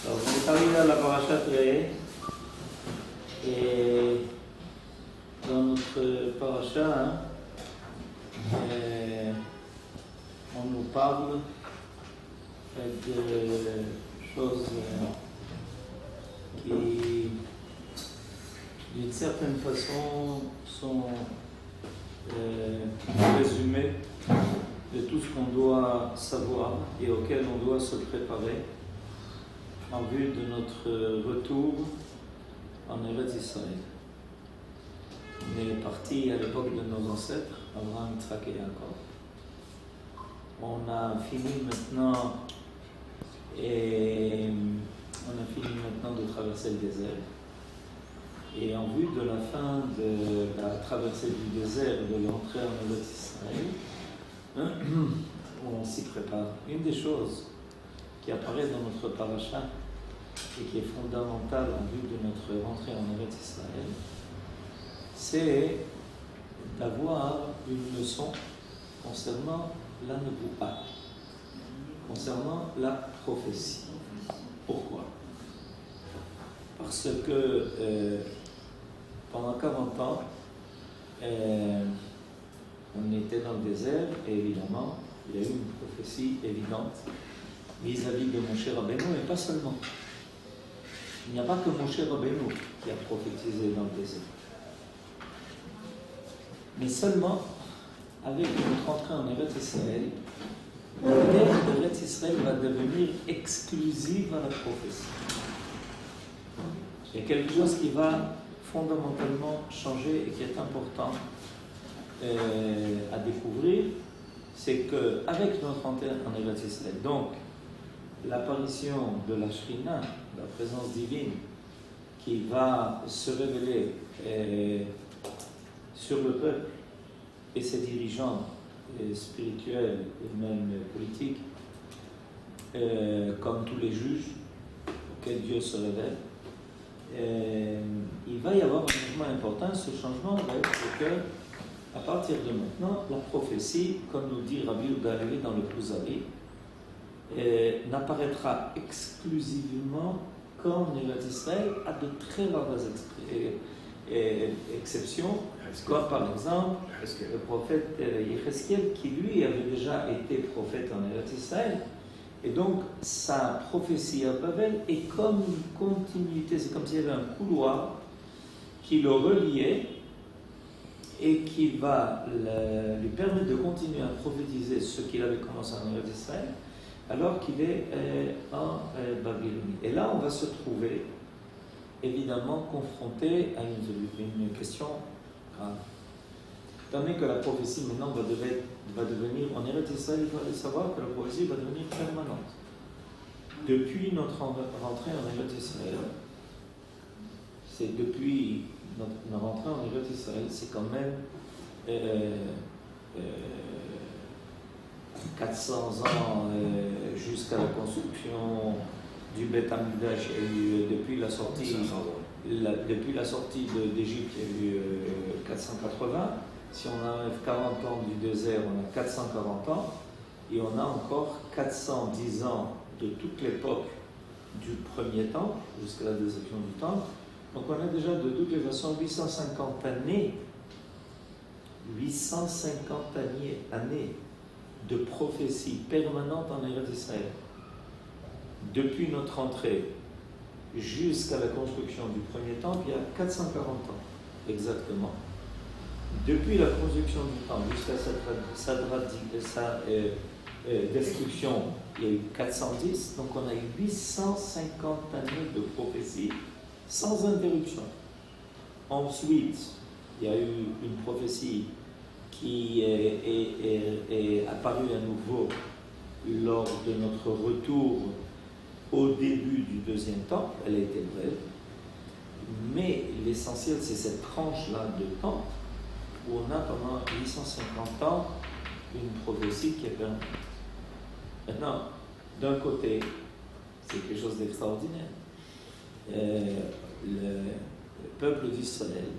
Alors, on est arrivé à la paracha Tré, et dans notre paracha, on nous parle de choses qui, d'une certaine façon, sont résumées de tout ce qu'on doit savoir et auquel on doit se préparer en vue de notre retour en Eretz Israël. On est parti à l'époque de nos ancêtres, Abraham, Yitzhak et Jacob. On a fini maintenant de traverser le désert. Et en vue de la fin de la traversée du désert, de l'entrée en Eretz Israël, on s'y prépare. Une des choses qui apparaît dans notre paracha et qui est fondamentale en vue de notre rentrée en Eretz Israël, c'est d'avoir une leçon concernant la Nebuah, concernant la prophétie. Pourquoi? Parce que pendant 40 ans, on était dans le désert et évidemment, il y a eu une prophétie évidente vis-à-vis de Moshe Rabbeinu, et pas seulement. Il n'y a pas que Moshe Rabbeinu qui a prophétisé dans le désert. Mais seulement, avec notre entrée en Eretz Israël, la terre d'Eretz Israël va devenir exclusive à la prophétie. Il y a quelque chose qui va fondamentalement changer et qui est important à découvrir, c'est qu'avec notre entrée en Eretz Israël, donc l'apparition de la Shrina, la présence divine, qui va se révéler sur le peuple et ses dirigeants spirituels et même politiques, comme tous les juges auxquels Dieu se révèle, il va y avoir un changement important. Ce changement va être que, à partir de maintenant, la prophétie, comme nous dit Rabbi Yehuda Halevi dans le Kuzari, n'apparaîtra exclusivement qu'en Eretz Israël, à de très rares exceptions, comme par exemple le prophète Yecheskel, qui lui avait déjà été prophète en Eretz Israël, et donc sa prophétie à Babel est comme une continuité, c'est comme s'il y avait un couloir qui le reliait et qui va lui permettre de continuer à prophétiser ce qu'il avait commencé en Eretz Israël, alors qu'il est en Babylonie. Et là, on va se trouver évidemment confronté à une question grave. Étant donné que la prophétie maintenant va devenir, en Eretz Israël, il faut savoir que la prophétie va devenir permanente. Depuis notre rentrée en Eretz Israël, c'est depuis notre rentrée en Eretz Israël, c'est quand même 400 ans jusqu'à la construction du Beth Amikdash. Depuis la sortie d'Égypte, il y a eu 480. Si on enlève 40 ans du désert, on a 440 ans. Et on a encore 410 ans de toute l'époque du premier temple jusqu'à la destruction du temple. Donc on a déjà de toutes les façons 850 années de prophétie permanente en Eretz Israël. Depuis notre entrée jusqu'à la construction du premier temple, il y a 440 ans, exactement. Depuis la construction du temple jusqu'à sa destruction, il y a eu 410, donc on a eu 850 années de prophétie sans interruption. Ensuite, il y a eu une prophétie qui est apparue à nouveau lors de notre retour au début du deuxième temple. Elle a été brève, mais l'essentiel, c'est cette tranche-là de temps où on a pendant 850 ans une prophétie qui est permanente. Maintenant, d'un côté, c'est quelque chose d'extraordinaire. Le peuple d'Israël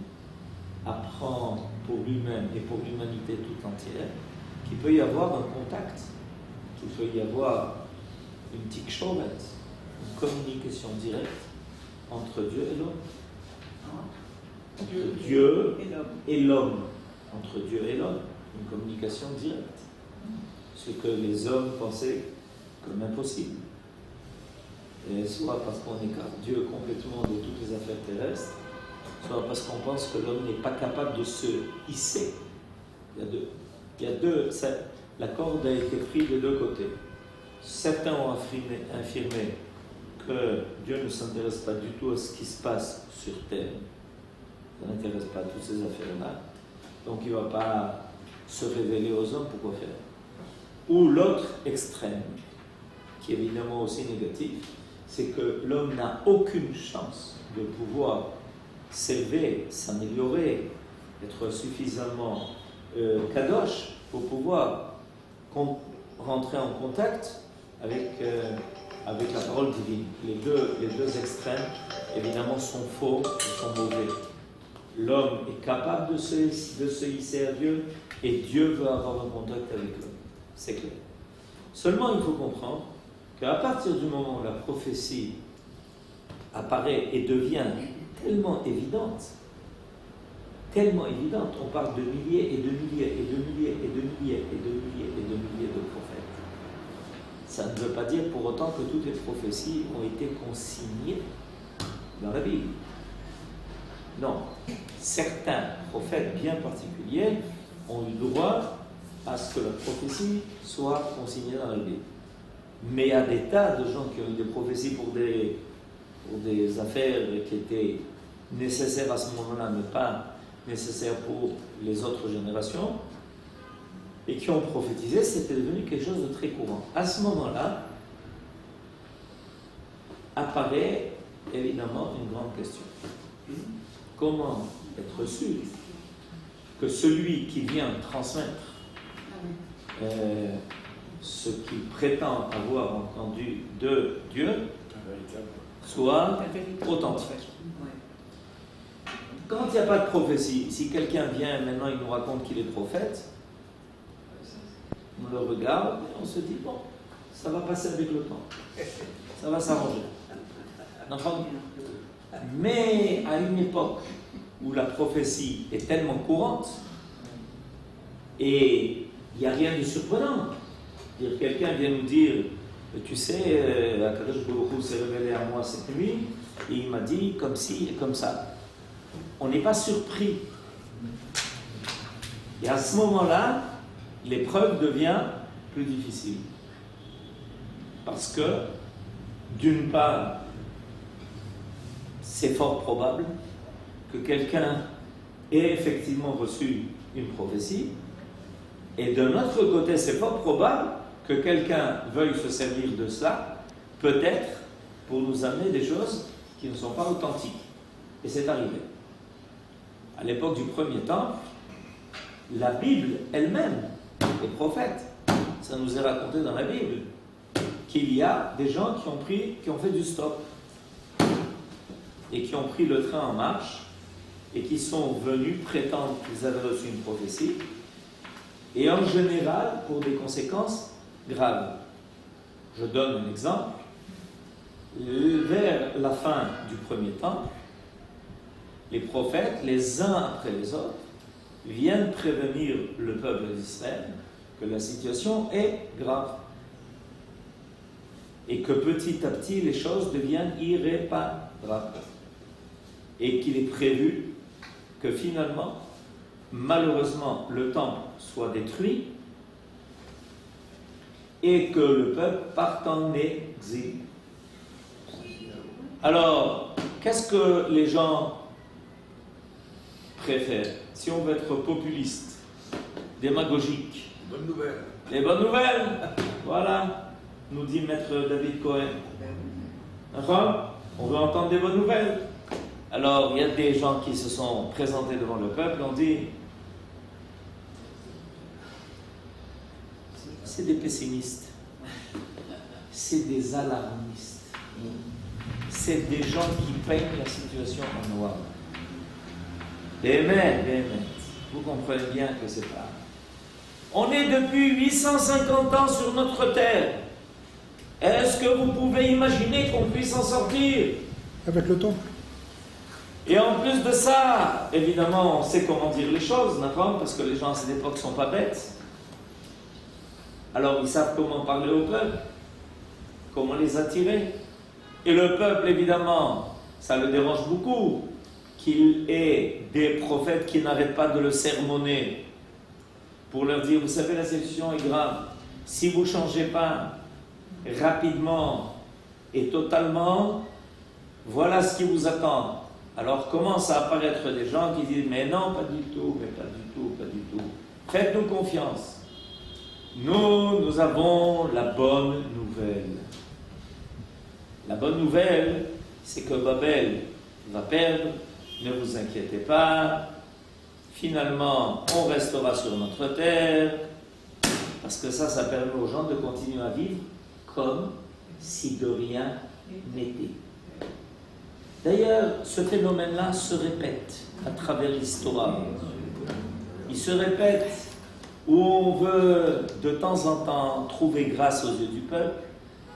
apprend pour lui-même et pour l'humanité tout entière qu'il peut y avoir un contact, qu'il peut y avoir une tikshorette, communication directe entre Dieu et l'homme. Entre Dieu et l'homme. Entre Dieu et l'homme. Une communication directe. Ce que les hommes pensaient comme impossible. Et soit parce qu'on écarte Dieu complètement de toutes les affaires terrestres, soit parce qu'on pense que l'homme n'est pas capable de se hisser. Il y a deux. La corde a été prise de deux côtés. Certains ont affirmé que Dieu ne s'intéresse pas du tout à ce qui se passe sur terre. Ça n'intéresse pas toutes ces affaires-là. Donc il ne va pas se révéler aux hommes, pourquoi faire? Ou l'autre extrême, qui est évidemment aussi négatif, c'est que l'homme n'a aucune chance de pouvoir s'élever, s'améliorer, être suffisamment kadosh pour pouvoir rentrer en contact avec la parole divine. Les deux extrêmes, évidemment, sont faux, sont mauvais. L'homme est capable de se hisser à Dieu et Dieu veut avoir un contact avec l'homme. C'est clair. Seulement, il faut comprendre qu'à partir du moment où la prophétie apparaît et devient tellement évidente, on parle de milliers et de milliers et de milliers et de milliers et de milliers et de milliers de prophètes. Ça ne veut pas dire pour autant que toutes les prophéties ont été consignées dans la Bible. Non. Certains prophètes bien particuliers ont eu droit à ce que la prophétie soit consignée dans la Bible. Mais il y a des tas de gens qui ont eu des prophéties pour des affaires qui étaient nécessaires à ce moment-là, mais pas nécessaires pour les autres générations, et qui ont prophétisé, c'était devenu quelque chose de très courant. À ce moment-là, apparaît évidemment une grande question. Comment être sûr que celui qui vient transmettre ce qu'il prétend avoir entendu de Dieu soit authentique? Quand il n'y a pas de prophétie, si quelqu'un vient maintenant, il nous raconte qu'il est prophète, on le regarde et on se dit, bon, ça va passer avec le temps, ça va s'arranger. Mais à une époque où la prophétie est tellement courante et il n'y a rien de surprenant, quelqu'un vient nous dire, tu sais, Akadosh Baruch Hu s'est révélé à moi cette nuit et il m'a dit comme ci et comme ça. On n'est pas surpris. Et à ce moment-là, l'épreuve devient plus difficile. Parce que, d'une part, c'est fort probable que quelqu'un ait effectivement reçu une prophétie, et d'un autre côté, c'est fort probable que quelqu'un veuille se servir de cela, peut-être pour nous amener des choses qui ne sont pas authentiques. Et c'est arrivé. À l'époque du premier temps, la Bible elle-même, les prophètes, ça nous est raconté dans la Bible, qu'il y a des gens qui ont fait du stop et qui ont pris le train en marche et qui sont venus prétendre qu'ils avaient reçu une prophétie, et en général pour des conséquences graves. Je donne un exemple. Vers la fin du premier temps, les prophètes, les uns après les autres, viennent prévenir le peuple d'Israël que la situation est grave et que petit à petit les choses deviennent irréparables et qu'il est prévu que finalement, malheureusement, le temple soit détruit et que le peuple parte en exil. Alors, qu'est-ce que les gens préfèrent? Si on veut être populiste, démagogique. Bonne nouvelle. Les bonnes nouvelles, voilà, nous dit Maître David Cohen. Enfin, on veut entendre des bonnes nouvelles. Alors, il y a des gens qui se sont présentés devant le peuple, on dit, c'est des pessimistes, c'est des alarmistes, c'est des gens qui peignent la situation en noir. Bémet, vous comprenez bien que c'est pas. On est depuis 850 ans sur notre terre. Est-ce que vous pouvez imaginer qu'on puisse en sortir? Avec le temps. Et en plus de ça, évidemment, on sait comment dire les choses, d'accord? Parce que les gens à cette époque ne sont pas bêtes. Alors ils savent comment parler au peuple, comment les attirer. Et le peuple, évidemment, ça le dérange beaucoup qu'il ait des prophètes qui n'arrêtent pas de le sermonner pour leur dire, vous savez, la situation est grave. Si vous ne changez pas rapidement et totalement, voilà ce qui vous attend. Alors commencent à apparaître des gens qui disent, mais non, pas du tout, mais pas du tout, pas du tout. Faites-nous confiance. Nous avons la bonne nouvelle. La bonne nouvelle, c'est que Babel va perdre, ne vous inquiétez pas. Finalement, on restera sur notre terre, parce que ça permet aux gens de continuer à vivre comme si de rien n'était. D'ailleurs, ce phénomène-là se répète à travers l'histoire. Il se répète où on veut de temps en temps trouver grâce aux yeux du peuple,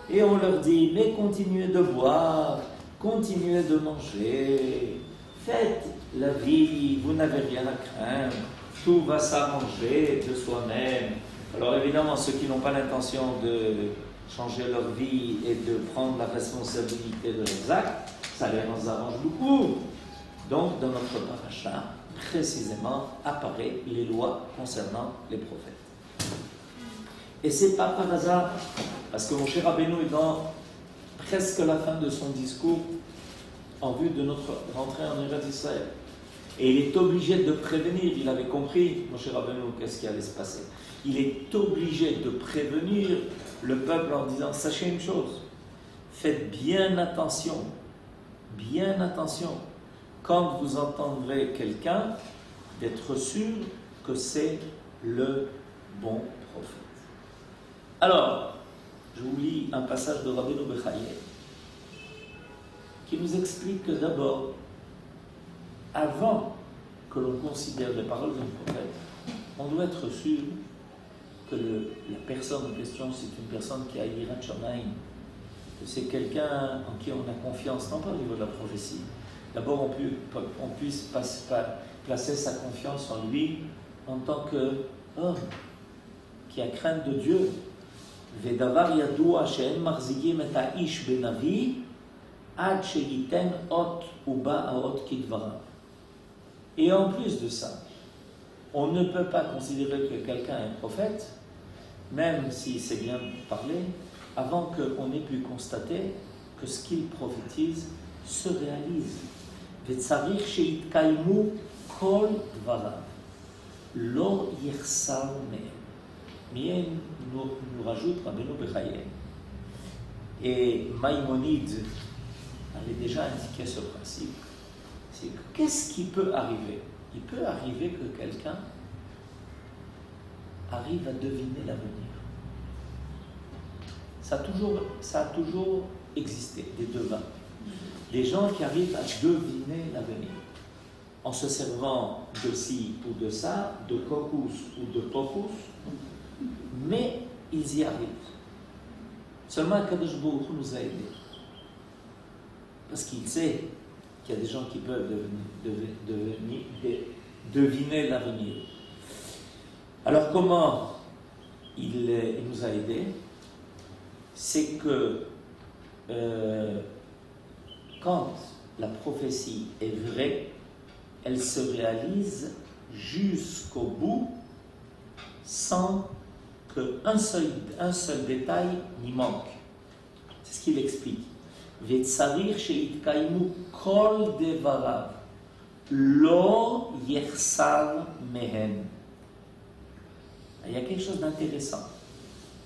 et on leur dit, mais continuez de boire, continuez de manger, faites la vie, vous n'avez rien à craindre, tout va s'arranger de soi-même. Alors évidemment, ceux qui n'ont pas l'intention de changer leur vie et de prendre la responsabilité de leurs actes, ça les arrange beaucoup. Donc, dans notre paracha, précisément, apparaissent les lois concernant les prophètes. Et c'est pas par hasard, parce que Moshe Rabbeinu est dans presque la fin de son discours en vue de notre rentrée en Eretz Israël. Et il est obligé de prévenir, il avait compris, Moshe Rabbeinu, qu'est-ce qui allait se passer. Il est obligé de prévenir le peuple en disant, sachez une chose, faites bien attention, quand vous entendrez quelqu'un, d'être sûr que c'est le bon prophète. Alors, je vous lis un passage de Rabbeinu Bechaye qui nous explique que d'abord, avant que l'on considère les paroles d'un prophète, on doit être sûr que la personne en question, c'est une personne qui a Yirat Shamayim, que c'est quelqu'un en qui on a confiance, non pas au niveau de la prophétie. D'abord, on puisse placer sa confiance en lui en tant qu'homme qui a crainte de Dieu. Vedavar yadua she'en marzigim et ha'ish benavi ad she'yiten ot uba aot kidvara. Et en plus de ça, on ne peut pas considérer que quelqu'un est un prophète, même si c'est bien parlé, avant qu'on ait pu constater que ce qu'il prophétise se réalise. Vetzarich she'itkaimu kol dvarav lo yirsar mehem. Mais nous rajoute Rabbeinu Bechaye. Et Maïmonide avait déjà indiqué ce principe. C'est que qu'est-ce qui peut arriver? Il peut arriver que quelqu'un arrive à deviner l'avenir. Ça a toujours existé, des devins. Des gens qui arrivent à deviner l'avenir. En se servant de ci ou de ça, de cocus ou de pocus, mais ils y arrivent. Seulement Kadosh Baruch Hu nous a aidés. Parce qu'il sait qu'il y a des gens qui peuvent deviner l'avenir. Alors comment il nous a aidés? C'est que quand la prophétie est vraie, elle se réalise jusqu'au bout sans qu'un seul détail n'y manque. C'est ce qu'il explique. Vetsarir she'itkaimu kol devarav lo yersar mehen. Il y a quelque chose d'intéressant.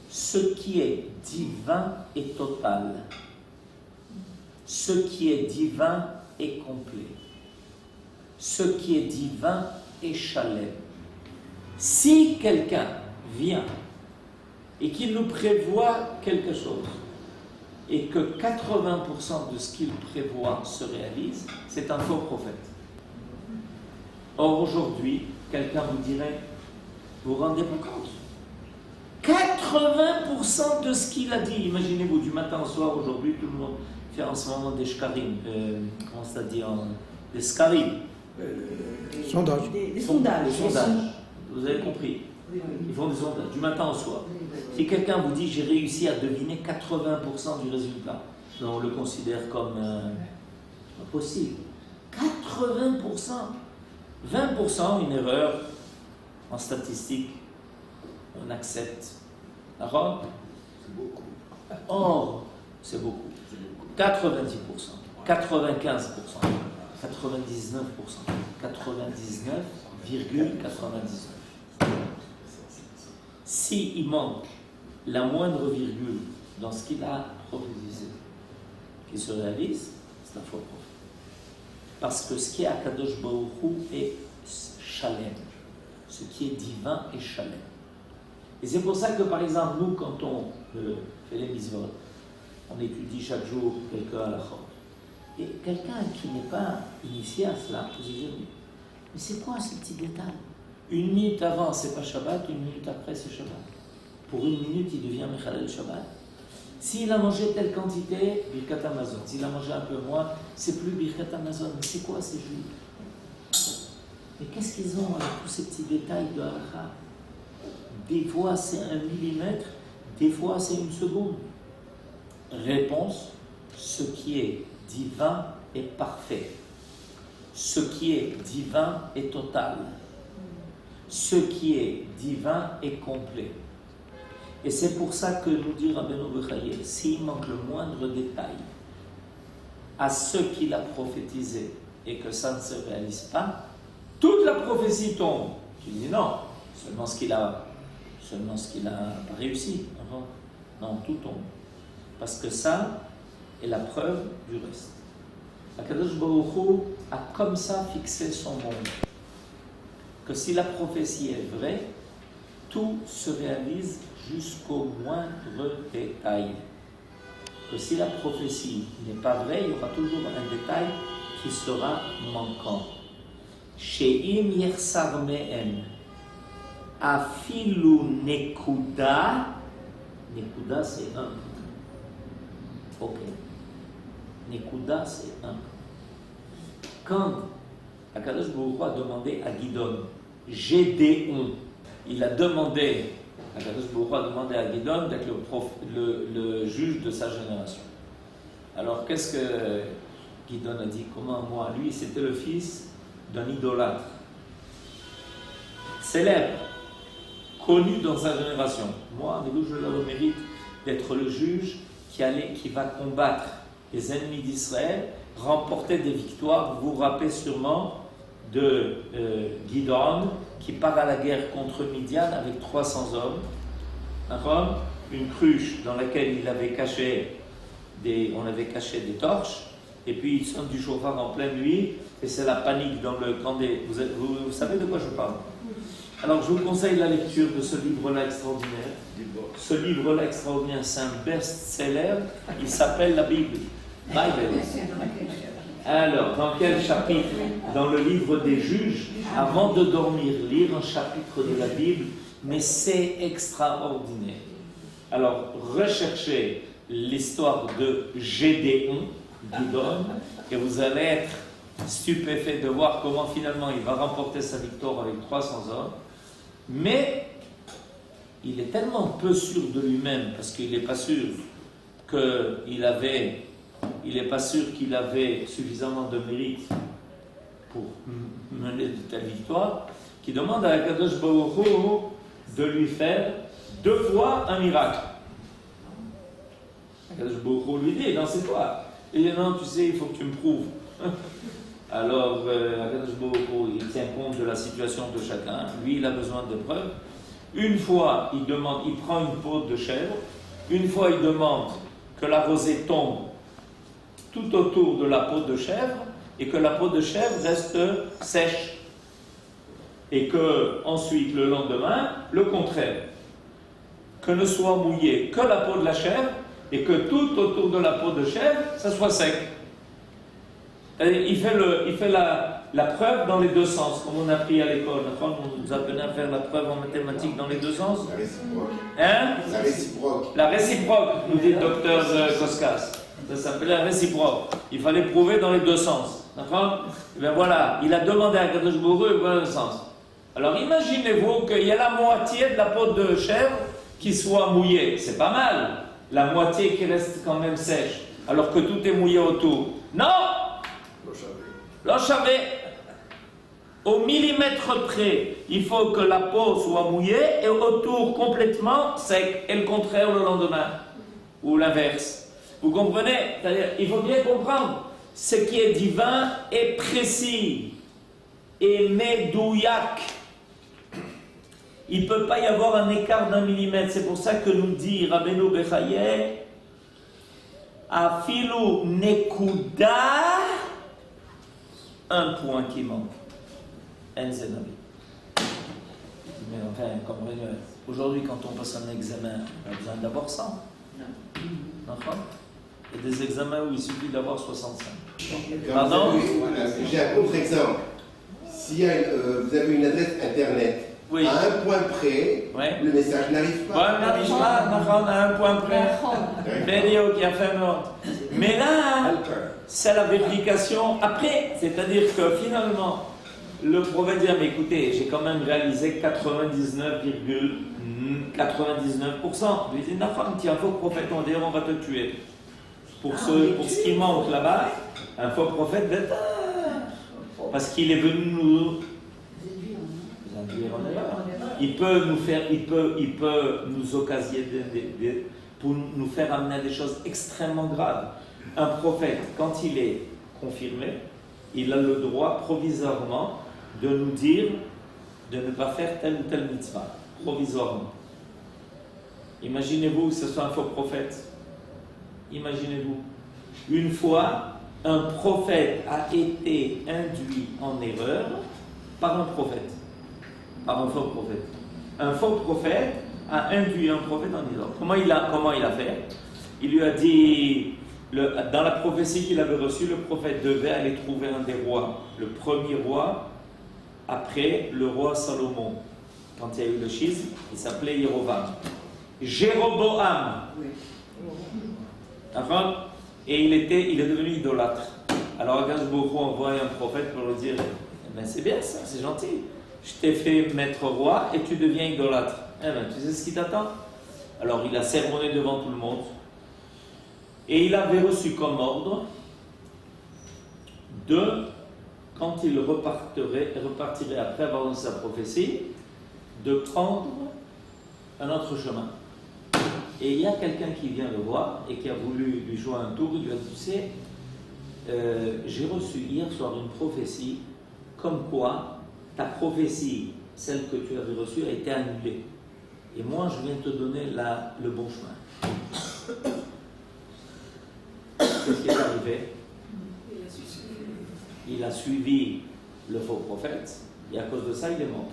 Ce qui est divin est total. Ce qui est divin est complet. Ce qui est divin est chalem. Si quelqu'un vient et qu'il nous prévoit quelque chose et que 80% de ce qu'il prévoit se réalise, c'est un faux prophète. Or aujourd'hui, quelqu'un vous dirait, vous vous rendez pas compte, 80% de ce qu'il a dit, imaginez-vous, du matin au soir, aujourd'hui, tout le monde fait en ce moment des shkarim, comment ça dit, des skarim. Sondage. Des sondages. Des sondages, vous avez compris. Ils font des sondages, du matin au soir. Si quelqu'un vous dit, j'ai réussi à deviner 80% du résultat, on le considère comme impossible. 80%. 20% une erreur en statistique, on accepte. D'accord ? C'est beaucoup. Or, c'est beaucoup. 90%, 95%, 99%, 99,99. S'il manque la moindre virgule dans ce qu'il a prophétisé, qui se réalise, c'est la foi prophète. Parce que ce qui est à Kadosh Baruch Hu est shalem. Ce qui est divin est shalem. Et c'est pour ça que, par exemple, nous, quand on fait les mitzvot, on étudie chaque jour quelques halachot. Et quelqu'un qui n'est pas initié à cela, vous dit, mais c'est quoi ce petit détail? Une minute avant, c'est pas Shabbat, une minute après, c'est Shabbat. Pour une minute, il devient Mechalel Shabbat. S'il a mangé telle quantité, Birkat Hamazon. S'il a mangé un peu moins, c'est plus Birkat Hamazon. Mais c'est quoi ces juifs? Mais qu'est-ce qu'ils ont avec tous ces petits détails de halakha? Des fois, c'est 1 millimètre, des fois, c'est 1 seconde. Réponse, ce qui est divin est parfait. Ce qui est divin est total. Ce qui est divin est complet. Et c'est pour ça que nous dit Rabbeinu Bechaye, s'il manque le moindre détail à ce qu'il a prophétisé et que ça ne se réalise pas, toute la prophétie tombe. Tu dis non, seulement ce qu'il a réussi. Non, tout tombe. Parce que ça est la preuve du reste. Akadosh Baruch Hu a comme ça fixé son monde. Que si la prophétie est vraie, tout se réalise jusqu'au moindre détail. Que si la prophétie n'est pas vraie, il y aura toujours un détail qui sera manquant. She'im yersar me'em afilu nekuda. Nekuda c'est un. Ok. Nekuda c'est un. Quand Akadosh Baruch Hu a demandé à Gidon, Gédéon, il a demandé, Akadosh Baruch Hu a demandé à Gidon d'être le juge de sa génération. Alors qu'est-ce que Gidon a dit? Comment moi? Lui, c'était le fils d'un idolâtre, célèbre, connu dans sa génération. Moi, Amédou, je le mérite d'être le juge qui va combattre les ennemis d'Israël, remporter des victoires. Vous vous rappelez sûrement de Gidon qui part à la guerre contre Midian avec 300 hommes. D'accord? Une cruche dans laquelle on avait caché des torches, et puis il sonne du chauffard en pleine nuit, et c'est la panique dans le camp des... Vous savez de quoi je parle? Alors je vous conseille la lecture de ce livre-là extraordinaire. Ce livre-là extraordinaire, c'est un best-seller, il s'appelle la Bible. Alors, dans quel chapitre? Dans le livre des juges, avant de dormir, lire un chapitre de la Bible, mais c'est extraordinaire. Alors, recherchez l'histoire de Gédéon, Gidon, et vous allez être stupéfait de voir comment finalement il va remporter sa victoire avec 300 hommes. Mais il est tellement peu sûr de lui-même, parce qu'il n'est pas sûr qu'il avait suffisamment de mérite pour mener de telles victoires, qu'il demande à Akadosh Baruch Hu de lui faire 2 fois un miracle. Akadosh Baruch Hu lui dit, non, c'est toi. Il dit, non, tu sais, il faut que tu me prouves. Alors, Akadosh Baruch Hu, il tient compte de la situation de chacun. Lui, il a besoin de preuves. Une fois, il prend une peau de chèvre. Une fois, il demande que la rosée tombe tout autour de la peau de chèvre et que la peau de chèvre reste sèche. Et que, ensuite, le lendemain, le contraire. Que ne soit mouillé que la peau de la chèvre et que tout autour de la peau de chèvre, ça soit sec. Il fait La preuve dans les deux sens, comme on a appris à l'école. On nous apprenait à faire la preuve en mathématiques dans les deux sens. La réciproque. Hein? La réciproque. La réciproque, nous dit le docteur Koskas. Ça s'appelle la réciproque. Il fallait prouver dans les deux sens. D'accord? Et bien voilà, il a demandé à Kadosh Baruch Hu dans le sens. Alors imaginez-vous qu'il y a la moitié de la peau de chèvre qui soit mouillée. C'est pas mal. La moitié qui reste quand même sèche. Alors que tout est mouillé autour. Non! L'enchavé. Au millimètre près, il faut que la peau soit mouillée et autour complètement sec. Et le contraire le lendemain. Ou l'inverse. Vous comprenez? C'est-à-dire, il faut bien comprendre. Ce qui est divin est précis. Et médouillac. Il ne peut pas y avoir un écart d'un millimètre. C'est pour ça que nous dit Rabbeinu Bechaye, Afilu Nekuda, un point qui manque. Enzenabi. Mais enfin, comprenez, aujourd'hui, quand on passe un examen, on a besoin d'avoir 100. D'accord? Il y a des examens où il suffit d'avoir 65. Pardon? J'ai un contre-exemple. Si vous avez une adresse internet, oui. À un point près, ouais. Le message n'arrive pas. Ouais, n'arrive pas, à un point près. Bédio qui a fait mort. Mais là, c'est la vérification après. C'est-à-dire que finalement, le prophète dit, mais écoutez, j'ai quand même réalisé 99,99%. Il dit, Nafam, tiens, faux prophète, on va te tuer. Pour ce qui manque là-bas, un faux prophète, parce qu'il est venu nous induire en erreur. Il peut nous occasionner pour nous faire amener à des choses extrêmement graves. Un prophète, quand il est confirmé, il a le droit provisoirement de nous dire de ne pas faire telle ou telle mitzvah, provisoirement. Imaginez-vous que ce soit un faux prophète. Imaginez-vous. Une fois, un prophète a été induit en erreur par un prophète. Par un faux prophète. Un faux prophète a induit un prophète en erreur. Comment il a fait? Il lui a dit, dans la prophétie qu'il avait reçue, le prophète devait aller trouver un des rois, le premier roi, après le roi Salomon. Quand il y a eu le schisme, il s'appelait Jéroboam. Jéroboam. D'accord? Et il est devenu idolâtre. Alors Akadosh Baruch Hu envoie un prophète pour lui dire, mais c'est bien ça, c'est gentil. Je t'ai fait maître roi et tu deviens idolâtre. Eh ben, tu sais ce qui t'attend? Alors il a sermonné devant tout le monde. Et il avait reçu comme ordre quand il repartirait après avoir donné sa prophétie, de prendre un autre chemin. Et il y a quelqu'un qui vient le voir et qui a voulu lui jouer un tour. Il lui a dit, tu sais, j'ai reçu hier soir une prophétie comme quoi ta prophétie, celle que tu avais reçue, a été annulée. Et moi, je viens te donner le bon chemin. Qu'est-ce qui est arrivé? Il a suivi le faux prophète et à cause de ça, il est mort.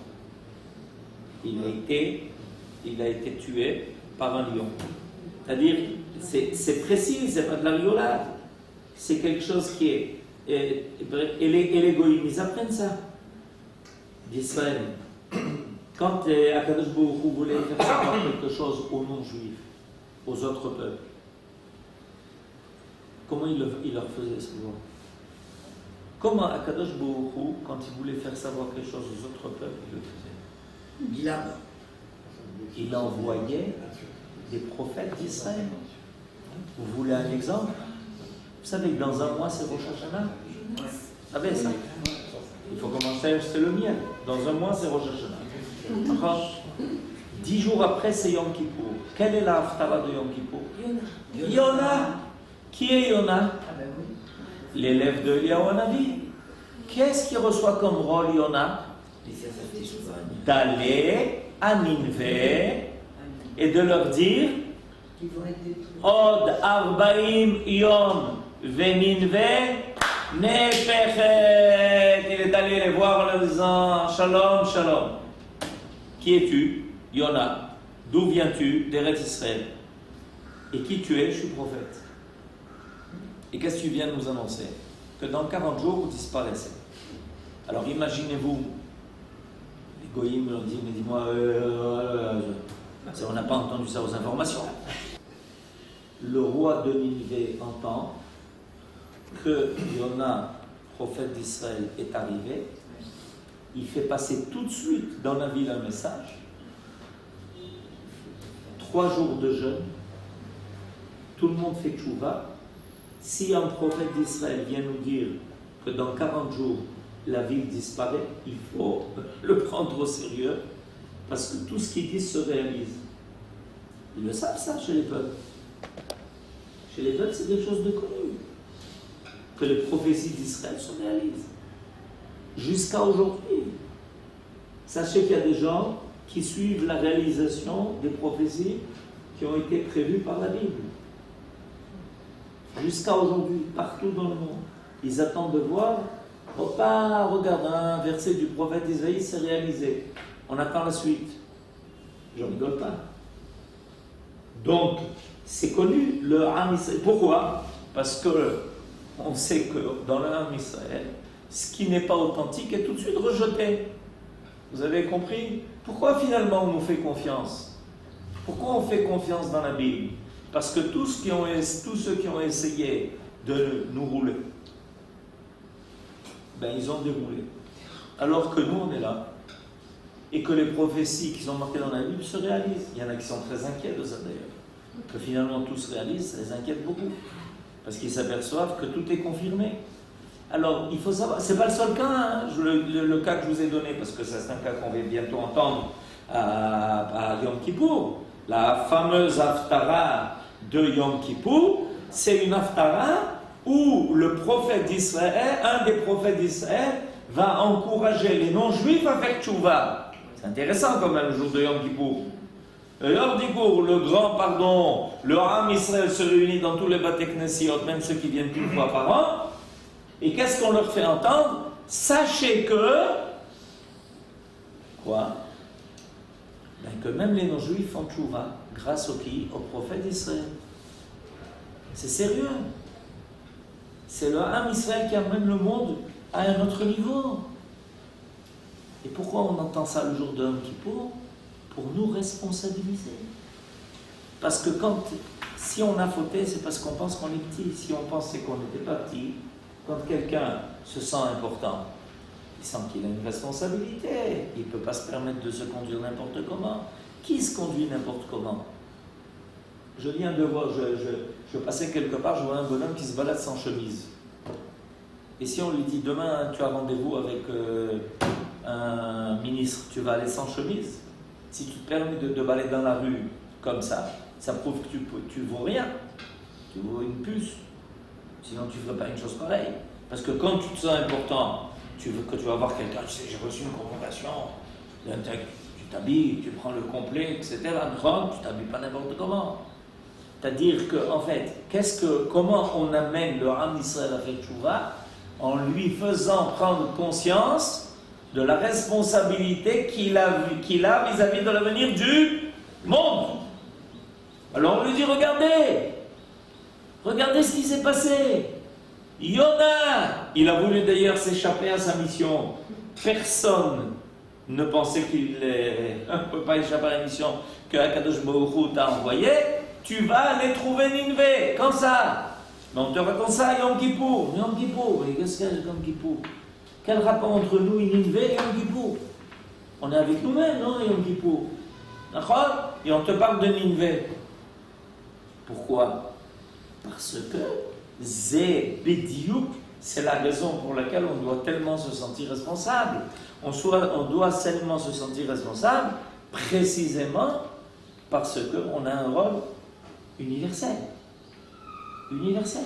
Il a été tué par un lion. C'est-à-dire, c'est précis, c'est pas de la rigolade. C'est quelque chose qui est... Et les goïms, ils apprennent ça d'Israël. Quand Akadosh Baruch Hu voulait faire savoir quelque chose aux non-juifs, aux autres peuples, comment il leur faisait savoir? Comment Akadosh Baruch Hu, quand il voulait faire savoir quelque chose aux autres peuples, il le faisait? Il envoyait des prophètes d'Israël. Vous voulez un exemple? Vous savez que dans un mois, c'est Rosh Hashanah. Vous savez ça? Il faut commencer à acheter le miel. Dans un mois, c'est Rosh Hashanah. 10 jours après, c'est Yom Kippour. Quelle est la haftara de Yom Kippour? Yona. Qui est Yona? L'élève de Eliyahu Hanavi. Qu'est-ce qu'il reçoit comme rôle Yona? D'aller à Ninvé et de leur dire Od Arbaim Yom Veninvé Nefechet. Il est allé les voir en leur disant Shalom, Shalom. Qui es-tu? Yona. D'où viens-tu? d'Eretz Israël. Et qui tu es? Je suis prophète. Et qu'est-ce que tu viens de nous annoncer? Que dans 40 jours, vous disparaissez. Alors imaginez-vous, les goïms leur disent, mais dis-moi, on n'a pas entendu ça aux informations. Le roi de Ninive entend que Yona, prophète d'Israël, est arrivé. Il fait passer tout de suite dans la ville un message. 3 jours de jeûne. Tout le monde fait tchouva. Si un prophète d'Israël vient nous dire que dans 40 jours, la ville disparaît, il faut le prendre au sérieux, parce que tout ce qu'ils disent se réalise. Ils le savent ça chez les peuples. Chez les peuples, c'est quelque chose de connu, que les prophéties d'Israël se réalisent. Jusqu'à aujourd'hui. Sachez qu'il y a des gens qui suivent la réalisation des prophéties qui ont été prévues par la Bible. Jusqu'à aujourd'hui, partout dans le monde. Ils attendent de voir, regarde, un verset du prophète Isaïe s'est réalisé. On attend la suite. Je rigole pas. Donc, c'est connu, le Ham Israël. Pourquoi? Parce que on sait que dans le Ham Israël, ce qui n'est pas authentique est tout de suite rejeté. Vous avez compris? Pourquoi finalement on nous fait confiance? Pourquoi on fait confiance dans la Bible? Parce que tous ceux qui ont essayé de nous rouler, ils ont déroulé. Alors que nous, on est là. Et que les prophéties qui sont marquées dans la Bible se réalisent. Il y en a qui sont très inquiets de ça d'ailleurs. Que finalement tout se réalise, ça les inquiète beaucoup. Parce qu'ils s'aperçoivent que tout est confirmé. Alors, il faut savoir, c'est pas le seul cas, hein, le cas que je vous ai donné, parce que ça c'est un cas qu'on va bientôt entendre à Yom Kippour. La fameuse Haftara de Yom Kippour, c'est une Haftara où le prophète d'Israël, un des prophètes d'Israël, va encourager les non-juifs à faire tchouva. C'est intéressant quand même le jour de Yom Kippour. Yom Kippour, le grand pardon, le Ham Israël se réunit dans tous les Bate Knessiot, même ceux qui viennent une fois par an. Et qu'est-ce qu'on leur fait entendre? Sachez que... Quoi? Que même les non-juifs font tchouva grâce au qui? Au prophète d'Israël. C'est sérieux. C'est le Ham Israël qui amène le monde à un autre niveau. Et pourquoi on entend ça le jour de Yom Kippour? Pour nous responsabiliser. Parce que si on a fauté, c'est parce qu'on pense qu'on est petit. Si on pensait qu'on n'était pas petit, quand quelqu'un se sent important, il sent qu'il a une responsabilité. Il ne peut pas se permettre de se conduire n'importe comment. Qui se conduit n'importe comment? Je viens de voir, je passais quelque part, je vois un bonhomme qui se balade sans chemise. Et si on lui dit, demain tu as rendez-vous avec un ministre, tu vas aller sans chemise? Si tu te permets de balader dans la rue comme ça prouve que tu vaux rien. Tu vaux une puce. Sinon tu ne ferais pas une chose pareille. Parce que quand tu te sens important, tu vas voir quelqu'un, tu sais, j'ai reçu une convocation, tu t'habilles, tu prends le complet, etc. Grand, tu t'habilles pas n'importe comment. C'est-à-dire que, en fait, comment on amène le Ham Israël à faire tchouva? En lui faisant prendre conscience de la responsabilité qu'il a vis-à-vis de l'avenir du monde. Alors on lui dit, regardez ce qui s'est passé. Yona, il a voulu d'ailleurs s'échapper à sa mission. Personne ne pensait qu'il ne peut pas échapper à la mission que Akadosh Baruch Hu t'a envoyé. Tu vas aller trouver Ninvé. Quand ça? Mais on te raconte ça à Yom Kippour. Yom Kippour, qu'est-ce qu'il y a Yom Kippour? Quel rapport entre nous et Ninvé et Yom Kippour? On est avec nous-mêmes, non, Yom Kippour? D'accord? Et on te parle de Ninvé. Pourquoi? Parce que Zé Bédiouk, c'est la raison pour laquelle on doit tellement se sentir responsable. On doit tellement se sentir responsable, précisément parce qu'on a un rôle universel. Universel.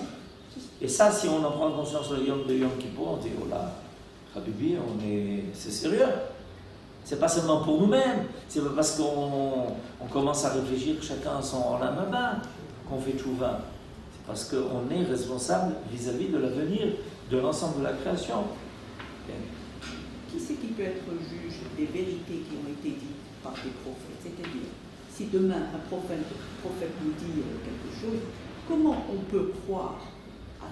Et ça, si on en prend conscience le Yom de Yom Kippour, on dit, oh là, Habibi, c'est sérieux. C'est pas seulement pour nous-mêmes, c'est pas parce qu'on commence à réfléchir chacun à son Olam qu'on fait tchouva. C'est parce qu'on est responsable vis-à-vis de l'avenir de l'ensemble de la création. Qui c'est qui peut être juge des vérités qui ont été dites par des prophètes? C'est-à-dire, si demain un prophète nous dit quelque chose, comment on peut croire à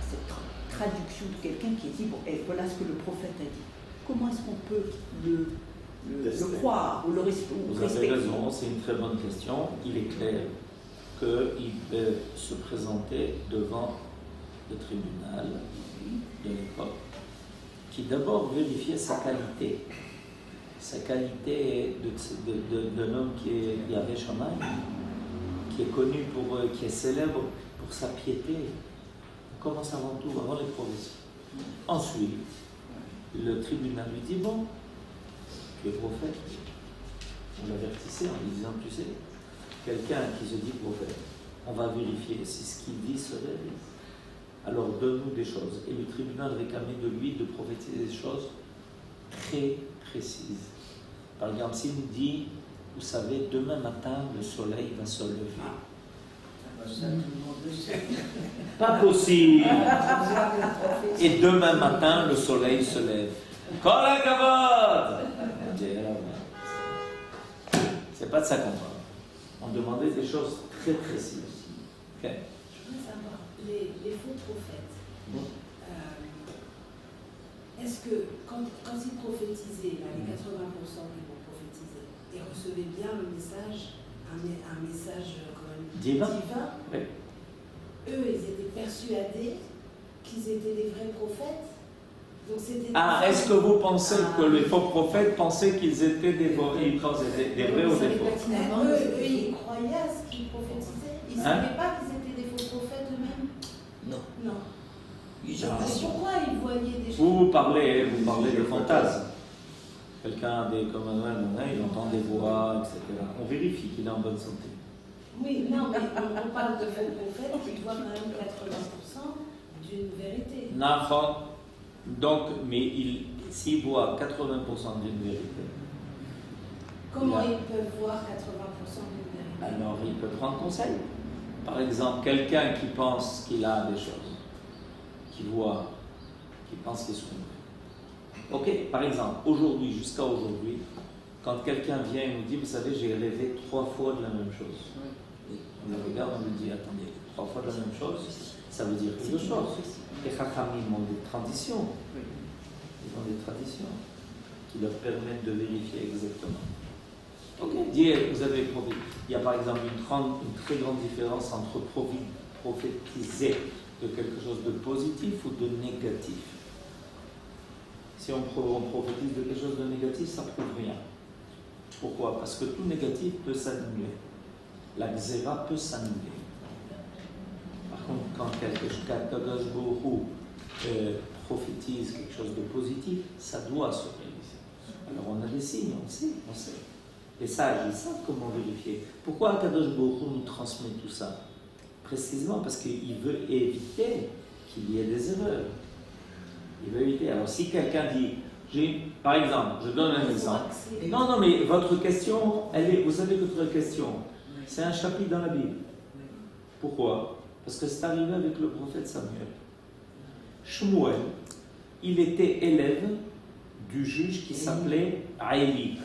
cette traduction de quelqu'un qui dit, bon, voilà ce que le prophète a dit. Comment est-ce qu'on peut le croire ou le respecter? Vous avez raison, c'est une très bonne question. Il est clair qu'il peut se présenter devant le tribunal de l'époque, qui d'abord vérifiait sa qualité. Sa qualité d'un homme qui est Yahvé Shammai, qui est connu qui est célèbre pour sa piété. On commence avant tout, avant les prophéties. Ensuite, le tribunal lui dit, bon, tu es prophète. On l'avertissait en lui disant, tu sais, quelqu'un qui se dit prophète, on va vérifier si ce qu'il dit se réalise. Alors donne-nous des choses. Et le tribunal réclamait de lui de prophétiser des choses très précises. Par exemple, s'il nous dit, vous savez, demain matin, le soleil va se lever. Pas possible. Et demain matin, le soleil se lève. Kol hakavod. C'est pas de ça qu'on parle. On demandait des choses très précises. Okay. Je voudrais savoir, les faux prophètes, est-ce que quand ils prophétisaient, là, les 80% qui vont prophétiser, ils recevaient bien le message, un message quand même Divin. Oui. Eux, ils étaient persuadés qu'ils étaient des vrais prophètes. Donc est-ce que vous pensez que les faux prophètes pensaient qu'ils étaient des vrais ou des faux? Eux, ils croyaient à ce qu'ils prophétisaient. Ils ne savaient pas qu'ils étaient des faux prophètes eux-mêmes? Non. Et pourquoi ils voyaient des choses? Vous parlez des fantasmes. Quelqu'un comme il entend des voix, etc. On vérifie qu'il est en bonne santé. Oui, non, mais on parle de faux prophètes qui voient quand même 80% d'une vérité. Donc, mais s'il voit 80% d'une vérité, comment ils peuvent voir 80% d'une vérité? Alors, il peut prendre conseil. Par exemple, quelqu'un qui pense qu'il a des choses, qui voit, qui pense qu'ils sont vraies. Ok, par exemple, jusqu'à aujourd'hui, quand quelqu'un vient et nous dit, vous savez, j'ai rêvé 3 fois de la même chose. On le regarde, on lui dit, attendez, 3 fois de la même chose, ça veut dire quelque chose. Les Chachamim ont des traditions. Ils ont des traditions qui leur permettent de vérifier exactement. Ok, vous avez il y a par exemple une très grande différence entre prophétiser de quelque chose de positif ou de négatif. Si on prophétise de quelque chose de négatif, ça ne prouve rien. Pourquoi? Parce que tout négatif peut s'annuler. La xéra peut s'annuler. Par contre, quand Kadosh Baruch Hu prophétise quelque chose de positif, ça doit se réaliser. Alors on a des signes, on sait. Les sages, ils savent comment vérifier. Pourquoi Kadosh Baruch Hu nous transmet tout ça? Précisément parce qu'il veut éviter qu'il y ait des erreurs. Il veut éviter. Alors si quelqu'un dit, par exemple, je donne un exemple. Non, mais votre question, vous savez que votre question, c'est un chapitre dans la Bible. Pourquoi? Parce que c'est arrivé avec le prophète Samuel. Shmuel, il était élève du juge qui s'appelait Aïli.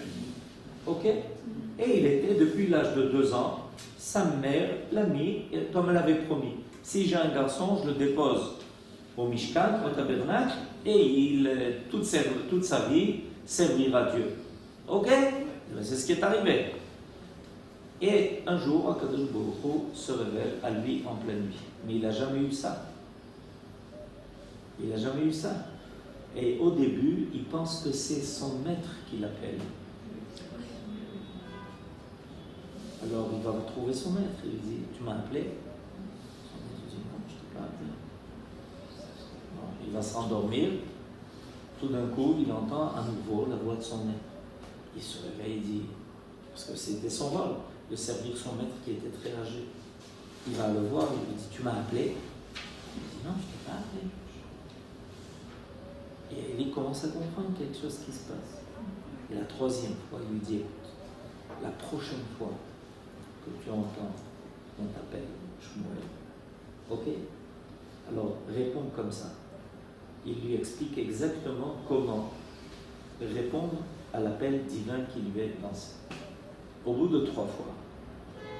Ok? Et il était, depuis l'âge de 2 ans, sa mère l'a mis, comme elle avait promis. Si j'ai un garçon, je le dépose au Mishkan, au tabernacle, et toute sa vie, servira Dieu. Ok? C'est ce qui est arrivé. Et un jour, Akadosh Baruch Hu se révèle à lui en pleine nuit. Mais il n'a jamais eu ça. Et au début, il pense que c'est son maître qui l'appelle. Alors il va retrouver son maître. Il lui dit, tu m'as appelé? Il dit, non, je ne t'ai pas appelé. Il va s'endormir. Tout d'un coup, il entend à nouveau la voix de son maître. Il se réveille et dit, parce que c'était son rôle, de servir son maître qui était très âgé. Il va le voir, il lui dit, tu m'as appelé? Il dit, non, je ne t'ai pas appelé. Et il commence à comprendre quelque chose qui se passe. Et la 3e fois, il lui dit, écoute, la prochaine fois que tu entends qu'on t'appelle Shmuel, ok? Alors, réponds comme ça. Il lui explique exactement comment répondre à l'appel divin qui lui est lancé. Au bout de 3 fois.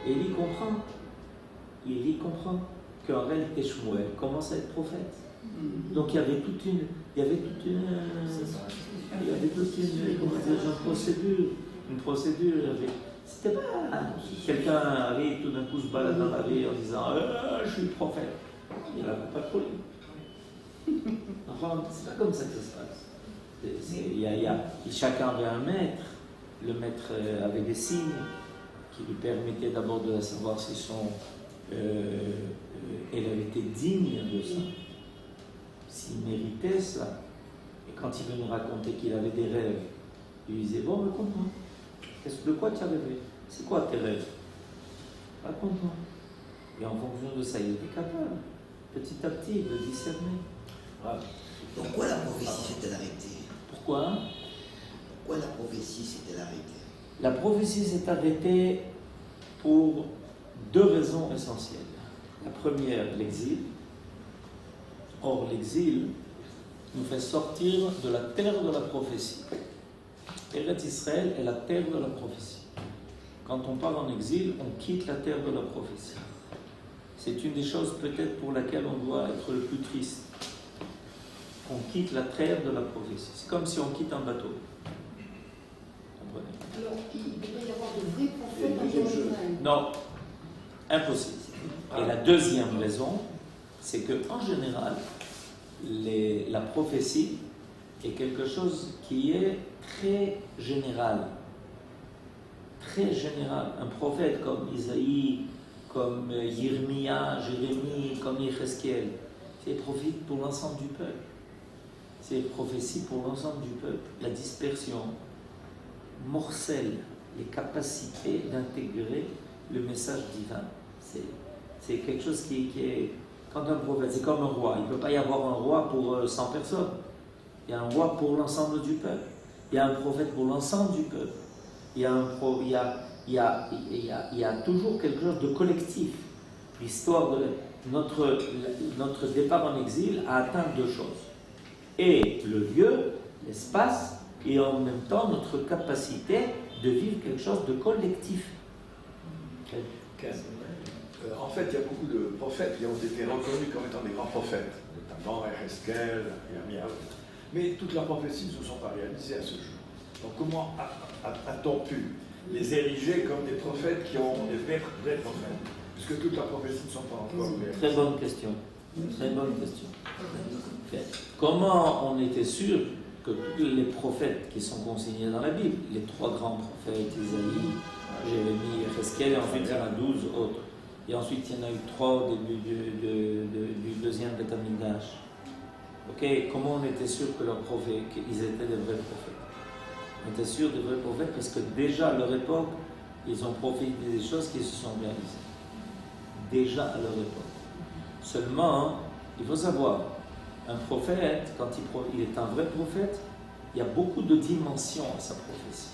Et il y comprend. qu'en réalité Shmuel commence à être prophète. Donc il y avait toute une procédure. C'était pas quelqu'un arrive tout d'un coup se balade dans la vie en disant je suis prophète. Il n'y a pas de problème. Enfin, c'est pas comme ça que ça se passe. Chacun avait un maître. Le maître avait des signes qui lui permettaient d'abord de savoir si elle avait été digne de ça, s'il méritait ça. Et quand il venait nous raconter qu'il avait des rêves, il lui disait bon, raconte-moi. De quoi tu as rêvé? C'est quoi tes rêves? Raconte-moi. Et en fonction de ça, il était capable, petit à petit, de discerner. Voilà. Pourquoi la prophétie s'est-elle arrêtée? Pourquoi La prophétie s'est-elle arrêtée? La prophétie s'est arrêtée pour deux raisons essentielles. La première, l'exil. Or, l'exil nous fait sortir de la terre de la prophétie. Eretz Israël est la terre de la prophétie. Quand on part en exil, on quitte la terre de la prophétie. C'est une des choses peut-être pour laquelle on doit être le plus triste. On quitte la terre de la prophétie. C'est comme si on quitte un bateau. Comprenez? Alors, il devrait y avoir de vrais prophètes en Israël. Non, impossible. Et la deuxième raison, c'est qu'en général, la prophétie est quelque chose qui est très général. Très général. Un prophète comme Isaïe, comme Yirmia, Jérémie, comme Yecheskel, c'est prophète pour l'ensemble du peuple. C'est prophétie pour l'ensemble du peuple. La dispersion morcelle les capacités d'intégrer le message divin. C'est quelque chose qui est... Quand un prophète, c'est comme un roi. Il ne peut pas y avoir un roi pour 100 personnes. Il y a un roi pour l'ensemble du peuple. Il y a un prophète pour l'ensemble du peuple. Il y a toujours quelque chose de collectif. L'histoire de notre départ en exil a atteint deux choses. Et le lieu, l'espace, et en même temps notre capacité de vivre quelque chose de collectif. En fait, il y a beaucoup de prophètes qui ont été reconnus comme étant des grands prophètes, notamment Yecheskel, Yirmia. Mais toutes leurs prophéties ne se sont pas réalisées à ce jour. Donc comment a-t-on pu les ériger comme des prophètes qui ont des vrais prophètes, puisque toutes leurs prophéties ne sont pas encore réalisées? Très bonne question. Très bonne question. Comment on était sûr que tous les prophètes qui sont consignés dans la Bible, les trois grands prophètes, Isaïe, Jérémie, Yecheskel, et ensuite il y en a 12 autres. Et ensuite il y en a eu 3 au début du deuxième Beth Amikdash. Comment on était sûr que leurs prophètes, qu'ils étaient des vrais prophètes? On était sûr des vrais prophètes parce que déjà à leur époque, ils ont prophétisé des choses qui se sont réalisées. Déjà à leur époque. Seulement, il faut savoir, un prophète, quand il est un vrai prophète, il y a beaucoup de dimensions à sa prophétie.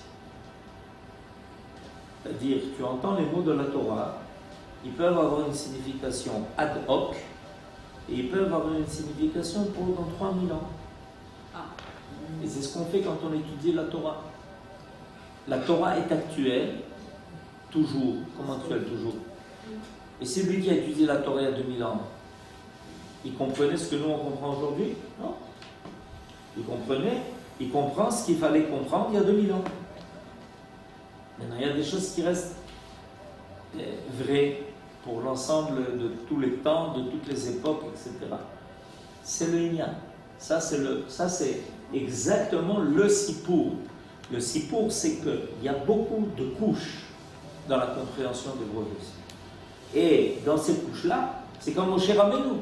C'est-à-dire, tu entends les mots de la Torah, ils peuvent avoir une signification ad hoc, et ils peuvent avoir une signification pour dans 3000 ans. Et c'est ce qu'on fait quand on étudie la Torah. La Torah est actuelle, toujours, comme actuelle toujours. Et c'est lui qui a étudié la Torah il y a 2000 ans. Il comprenait ce que nous on comprend aujourd'hui? Non. Il comprend ce qu'il fallait comprendre il y a 2000 ans. Maintenant, il y a des choses qui restent vraies pour l'ensemble de tous les temps, de toutes les époques, etc. C'est le Inyan. Ça, c'est exactement le Sipour. Le Sipour, c'est qu'il y a beaucoup de couches dans la compréhension des prophéties. Et dans ces couches-là, c'est comme Moshe Rabbeinu.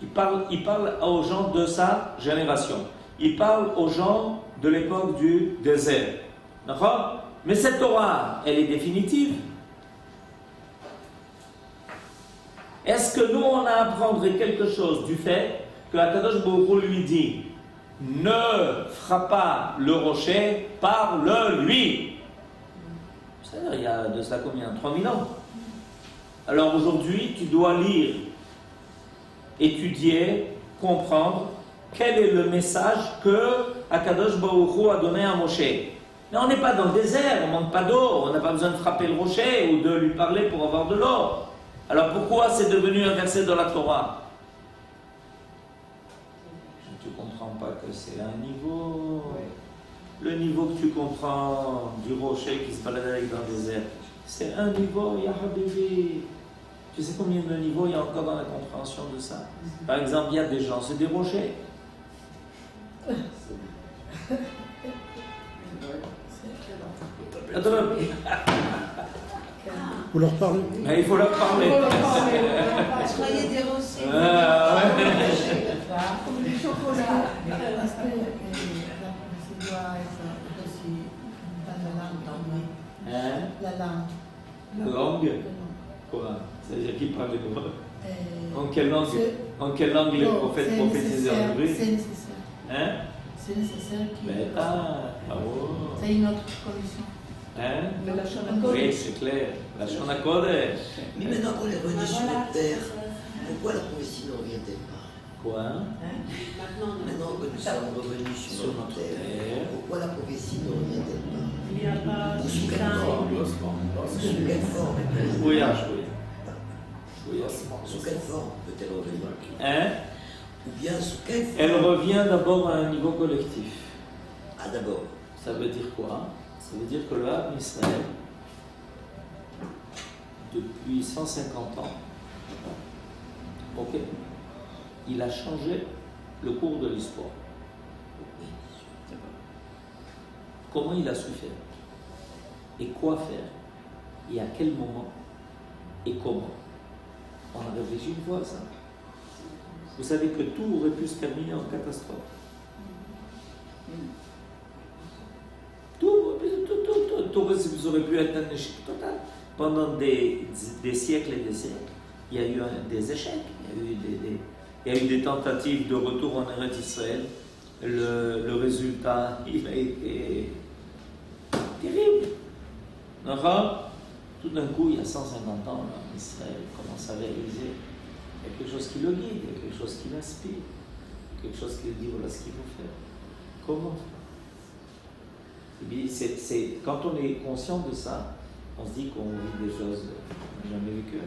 Il parle aux gens de sa génération. Il parle aux gens de l'époque du désert. D'accord? Mais cette Torah, elle est définitive. Est-ce que nous, on a à apprendre quelque chose du fait que Akadosh Baruch Hu lui dit ne frappe pas le rocher, parle-lui. C'est-à-dire, il y a de cela combien? 3000 ans. Alors aujourd'hui, tu dois lire, étudier, comprendre quel est le message que Akadosh Baruch Hu a donné à Moshe. Mais on n'est pas dans le désert, on ne manque pas d'eau, on n'a pas besoin de frapper le rocher ou de lui parler pour avoir de l'eau. Alors pourquoi c'est devenu un verset de la Torah? Tu ne comprends pas que c'est un niveau. Le niveau que tu comprends du rocher qui se balade avec dans le désert, c'est un niveau, ya habibi. Tu sais combien de niveaux il y a encore dans la compréhension de ça? Par exemple, il y a des gens, c'est des rochers. Attends, Vous leur parlez? mais il faut leur parler. Soyez des rochers. Comme du chocolat. Est-ce que la prophétie doit être aussi dans la langue d'anglais? Hein? La langue. La langue? Quoi? C'est-à-dire qui parle hébreu? En quelle langue les prophètes prophétisaient en hébreu? C'est nécessaire. Hein? C'est nécessaire qu'il. Mais bravo. C'est une autre condition. Hein? Mais la Shana Oui, c'est clair. La Shana Kodesh. Mais maintenant qu'on est revenu sur Voilà, la terre, c'est ça. pourquoi la prophétie ne revient-elle pas? Quoi? Maintenant, Maintenant que nous sommes revenus Sur sur notre notre terre, terre. pourquoi la prophétie ne revient-elle pas? il n'y a pas Sous quelle forme? Sous quelle forme? Oui, oui. Sous quelle forme peut-elle revenir? Hein? Ou bien sous quelle forme? Elle revient d'abord à un niveau collectif. Ah, d'abord. Ça veut dire quoi? Ça veut dire que le Ham Israël, depuis 150 ans, ok, il a changé le cours de l'histoire. Comment il a su faire? Et quoi faire? Et à quel moment? Et comment? On a réfléchi une fois à ça. Vous savez que tout aurait pu se terminer en catastrophe. Tout aurait pu être un échec total. Pendant des siècles et des siècles, il y a eu des échecs, il y a eu des tentatives de retour en Eretz Israël. Le résultat, il a été terrible. Alors, tout d'un coup, il y a 150 ans, là, Israël commence à réaliser il y a quelque chose qui le guide, il y a quelque chose qui l'inspire, quelque chose qui lui dit voilà ce qu'il faut faire. Comment? Eh bien, quand on est conscient de ça, on se dit qu'on vit des choses qu'on n'a jamais vécues.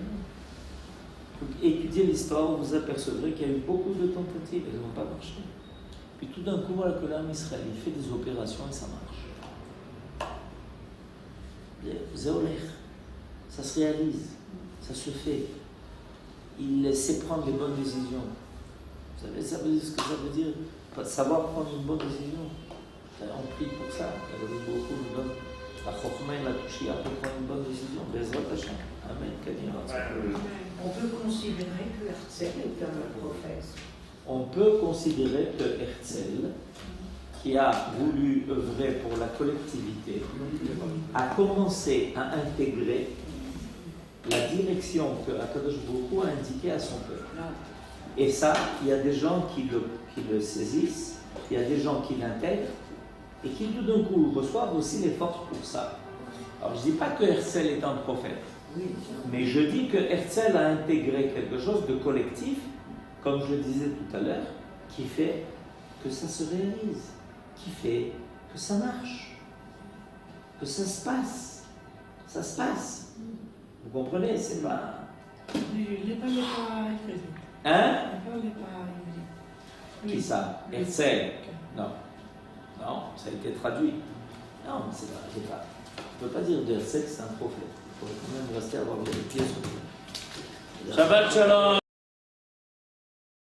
Donc, étudiez l'histoire, vous apercevrez qu'il y a eu beaucoup de tentatives, elles n'ont pas marché. Puis tout d'un coup, voilà que l'âme Israël, il fait des opérations et ça marche. Zéolech, ça se réalise, ça se fait. Il sait prendre les bonnes décisions. Vous savez, ça veut dire ce que ça veut dire? Savoir prendre une bonne décision. On prie pour ça. Beaucoup nous donne la chokma et la touchia pour prendre une bonne décision. Bezrat Hashem. Amen. On peut considérer que Herzl est un prophète. On peut considérer que Herzl, qui a voulu œuvrer pour la collectivité, a commencé à intégrer la direction que Akadosh Baruch Hu a indiquée à son peuple. Et ça, il y a des gens qui le saisissent, il y a des gens qui l'intègrent, et qui tout d'un coup reçoivent aussi les forces pour ça. Alors je ne dis pas que Herzl est un prophète, mais je dis que Herzl a intégré quelque chose de collectif, comme je disais tout à l'heure, qui fait que ça se réalise, qui fait que ça marche, que ça se passe. Ça se passe. Vous comprenez? C'est pas... Je ne parlais pas Herzl. Hein? Je ne parlais pas Herzl. Qui ça? Herzl? Non. Non, ça a été traduit. Non, c'est pas. Je ne peux pas dire de Herzl que c'est un prophète. Il faut quand même rester avoir les pieds sur le... Shabbat Shalom!